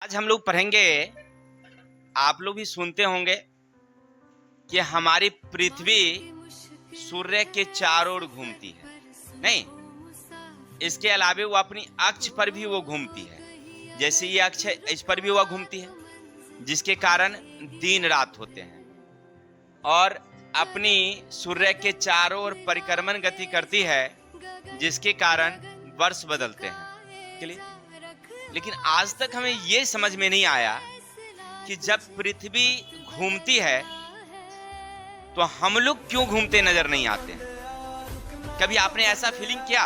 आज हम लोग पढ़ेंगे। आप लोग भी सुनते होंगे कि हमारी पृथ्वी सूर्य के चारों ओर घूमती है। नहीं, इसके अलावे वो अपनी अक्ष पर भी वो घूमती है। जैसे ये अक्ष है, इस पर भी वह घूमती है, जिसके कारण दिन रात होते हैं और अपनी सूर्य के चारों ओर परिक्रमण गति करती है, जिसके कारण वर्ष बदलते हैं। क्लियर? लेकिन आज तक हमें ये समझ में नहीं आया कि जब पृथ्वी घूमती है तो हम लोग क्यों घूमते नजर नहीं आते हैं। कभी आपने ऐसा फीलिंग किया?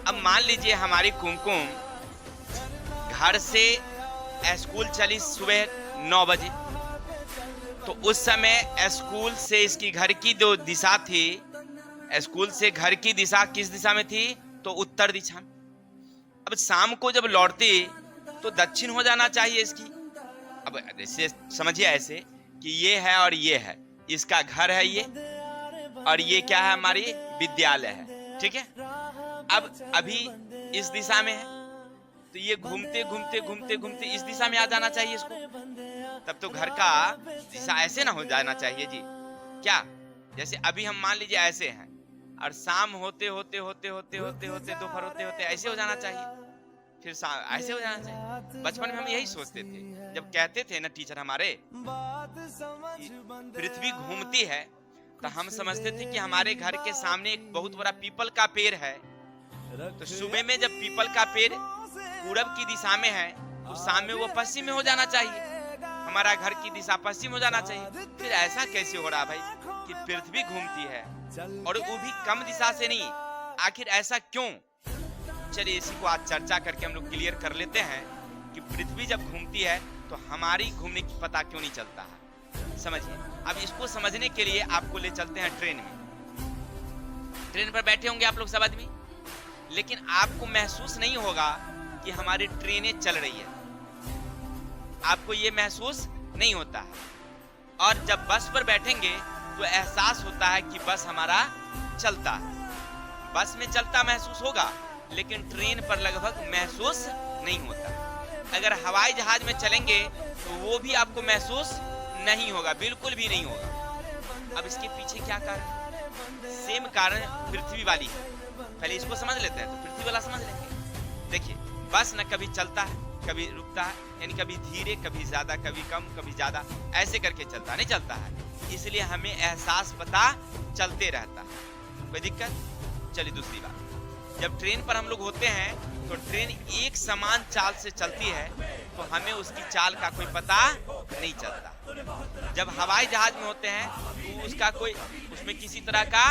अब मान लीजिए हमारी कुमकुम घर से स्कूल चली सुबह 9 बजे, तो उस समय स्कूल से इसकी घर की जो दिशा थी, स्कूल से घर की दिशा किस दिशा में थी? तो उत्तर दिशा में। अब शाम को जब लौटती तो दक्षिण हो जाना चाहिए इसकी। अब जैसे समझिए ऐसे कि ये है और ये है, इसका घर है ये, और ये क्या है? हमारी विद्यालय है। ठीक है, अब अभी इस दिशा में है, तो ये घूमते घूमते घूमते घूमते इस दिशा में आ जाना चाहिए इसको। तब तो घर का दिशा ऐसे ना हो जाना चाहिए जी। क्या? जैसे अभी हम मान लीजिए ऐसे हैं और शाम होते होते होते होते होते होते दोपहर होते होते ऐसे हो जाना चाहिए, फिर ऐसे हो जाना चाहिए। बचपन में हम यही सोचते थे, जब कहते थे ना टीचर हमारे पृथ्वी घूमती है, तो हम समझते थे कि हमारे घर के सामने एक बहुत बड़ा पीपल का पेड़ है। तो सुबह में जब पीपल का पेड़ पूरब की दिशा में है, तो शाम में वो पश्चिम में हो जाना चाहिए। हमारा घर की दिशा पश्चिम हो जाना चाहिए। फिर ऐसा कैसे हो रहा भाई कि पृथ्वी घूमती है और वो भी कम दिशा से नहीं? आखिर ऐसा क्यों? चलिए इसी को आज चर्चा करके हम लोग क्लियर कर लेते हैं कि पृथ्वी जब घूमती है तो हमारी घूमने की पता क्यों नहीं चलता है। समझिए, अब इसको समझने के लिए आपको ले चलते हैं ट्रेन में। ट्रेन पर बैठे होंगे आप लोग सब आदमी, लेकिन आपको महसूस नहीं होगा कि हमारी ट्रेनें चल रही है। आपको ये महसूस नहीं होता है। और जब बस पर बैठेंगे तो एहसास होता है कि बस हमारा चलता है। बस में चलता महसूस होगा, लेकिन ट्रेन पर लगभग महसूस नहीं होता। अगर हवाई जहाज में चलेंगे तो वो भी आपको महसूस नहीं होगा, बिल्कुल भी नहीं होगा। अब इसके पीछे क्या कारण? सेम कारण पृथ्वी वाली है। पहले इसको समझ लेते हैं तो पृथ्वी वाला समझ लेंगे। देखिए, बस न कभी चलता है कभी रुकता है, यानी कभी धीरे कभी ज्यादा, कभी कम कभी ज्यादा, ऐसे करके चलता नहीं चलता है। इसलिए हमें एहसास पता चलते रहता है। कोई दिक्कत? चलिए दूसरी बात, जब ट्रेन पर हम लोग होते हैं तो ट्रेन एक समान चाल से चलती है, तो हमें उसकी चाल का कोई पता नहीं चलता। जब हवाई जहाज में होते हैं तो उसका कोई, उसमें किसी तरह का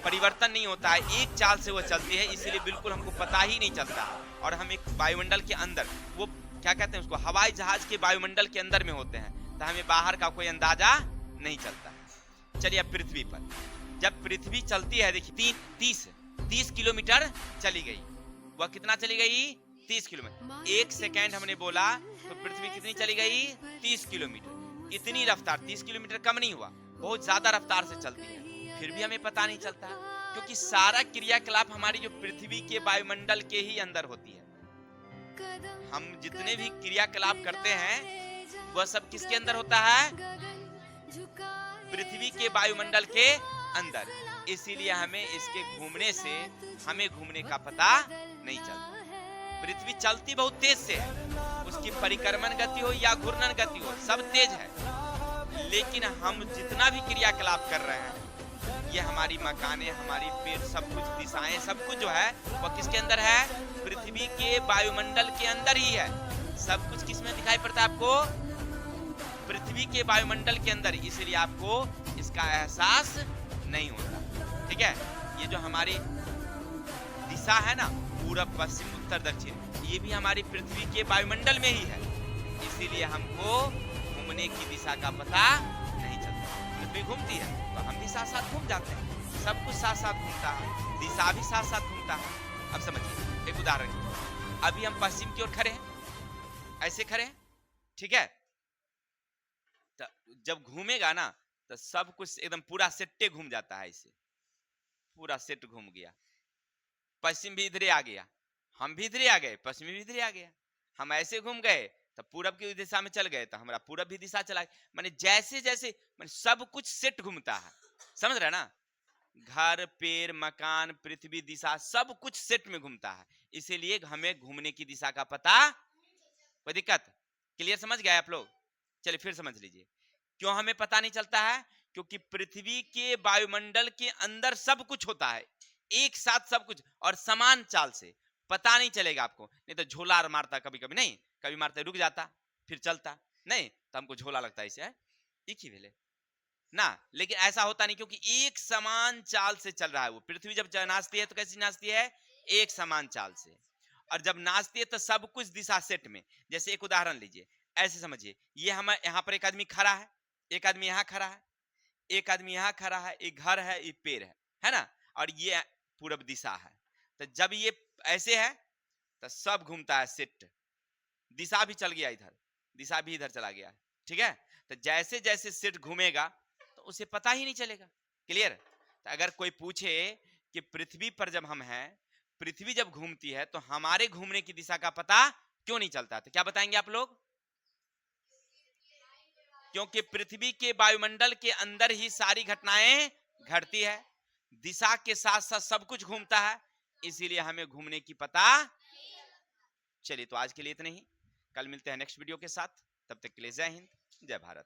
परिवर्तन नहीं होता है, एक चाल से वो चलती है, इसलिए बिल्कुल हमको पता ही नहीं चलता। और हम एक वायुमंडल के अंदर, वो क्या कहते हैं उसको, हवाई जहाज के वायुमंडल के अंदर में होते हैं, तो हमें बाहर का कोई अंदाजा नहीं चलता। चलिए अब पृथ्वी पर, जब पृथ्वी चलती है, देखिए 30 किलोमीटर चली गई। वह कितना चली गई? 30 किलोमीटर। एक सेकेंड हमने बोला तो पृथ्वी कितनी चली गई? 30 किलोमीटर। इतनी रफ्तार, 30 किलोमीटर कम नहीं हुआ, बहुत ज्यादा रफ्तार से चलती है, फिर भी हमें पता नहीं चलता, क्योंकि सारा क्रियाकलाप हमारी जो पृथ्वी के वायुमंडल के ही अंदर होती है। हम जितने भी क्रियाकलाप करते हैं वह सब किसके अंदर होता है? पृथ्वी के वायुमंडल के अंदर। इसीलिए हमें इसके घूमने से हमें घूमने का पता नहीं चलता। पृथ्वी चलती बहुत तेज से है, उसकी परिक्रमण गति हो या घूर्णन गति हो, सब तेज है, लेकिन हम जितना भी क्रियाकलाप कर रहे हैं, ये हमारी मकानें, हमारी पेड़, सब कुछ दिशाएं, सब कुछ जो है वह किसके अंदर है? पृथ्वी के वायुमंडल के अंदर ही है। सब कुछ किसमें दिखाई पड़ता है आपको? पृथ्वी के वायुमंडल के अंदर, इसलिए आपको इसका एहसास नहीं होता। ठीक है, ये जो हमारी दिशा है ना, पूरब पश्चिम उत्तर दक्षिण, ये भी हमारी पृथ्वी के वायुमंडल में ही है, इसीलिए हमको घूमने की दिशा का पता नहीं चलता। पृथ्वी घूमती है तो हम भी साथ साथ घूम जाते हैं, सब कुछ साथ साथ घूमता है, दिशा भी साथ साथ घूमता है। अब समझिए एक उदाहरण, अभी हम पश्चिम की ओर खड़े हैं, ऐसे खड़े हैं, ठीक है, तो जब घूमेगा ना तो सब कुछ एकदम पूरा सेट्टे घूम जाता है, ऐसे पूरा सेट घूम गया। पश्चिम भी इधरे आ गया, हम भी इधरे आ गए, पश्चिमी भी इधरे आ गया। हम ऐसे घूम गए तो पूरब की दिशा में चल गए तो हमारा पूरब भी दिशा चला, माने जैसे जैसे माने सब कुछ सेट घूमता है, समझ रहे ना? घर, पेड़, मकान, पृथ्वी, दिशा सब कुछ सेट में घूमता है, इसीलिए हमें घूमने की दिशा का पता, कोई दिक्कत? क्लियर समझ गए आप लोग? चलिए फिर समझ लीजिए क्यों हमें पता नहीं चलता है, क्योंकि पृथ्वी के वायुमंडल के अंदर सब कुछ होता है एक साथ, सब कुछ और समान चाल से, पता नहीं चलेगा आपको। नहीं तो झोला मारता कभी कभी, नहीं कभी मारता रुक जाता फिर चलता, नहीं तो हमको झोला लगता है इसे, एक ही वेले ना, लेकिन ऐसा होता नहीं क्योंकि एक समान चाल से चल रहा है वो। पृथ्वी जब नाचती है तो कैसी नाचती है? एक समान चाल से। और जब नाचती है तो सब कुछ दिशा सेट में। जैसे एक उदाहरण लीजिए, ऐसे समझिए, ये हम यहाँ पर एक आदमी खड़ा है, एक आदमी यहाँ खड़ा है, एक आदमी यहाँ खड़ा है, एक घर है, एक पेड़ है ना, और ये पूरब दिशा है। तो जब ये ऐसे है तो सब घूमता है सेट, दिशा भी चल गया इधर, दिशा भी इधर चला गया, ठीक है? तो जैसे जैसे सेट घूमेगा तो उसे पता ही नहीं चलेगा। क्लियर? तो अगर कोई पूछे कि पृथ्वी पर जब हम हैं, पृथ्वी जब घूमती है तो हमारे घूमने की दिशा का पता क्यों नहीं चलता, तो क्या बताएंगे आप लोग? क्योंकि पृथ्वी के वायुमंडल के अंदर ही सारी घटनाएं घटती है, दिशा के साथ साथ सब कुछ घूमता है, इसीलिए हमें घूमने की पता। चलिए तो आज के लिए इतना ही, कल मिलते हैं नेक्स्ट वीडियो के साथ, तब तक के लिए जय हिंद, जय भारत।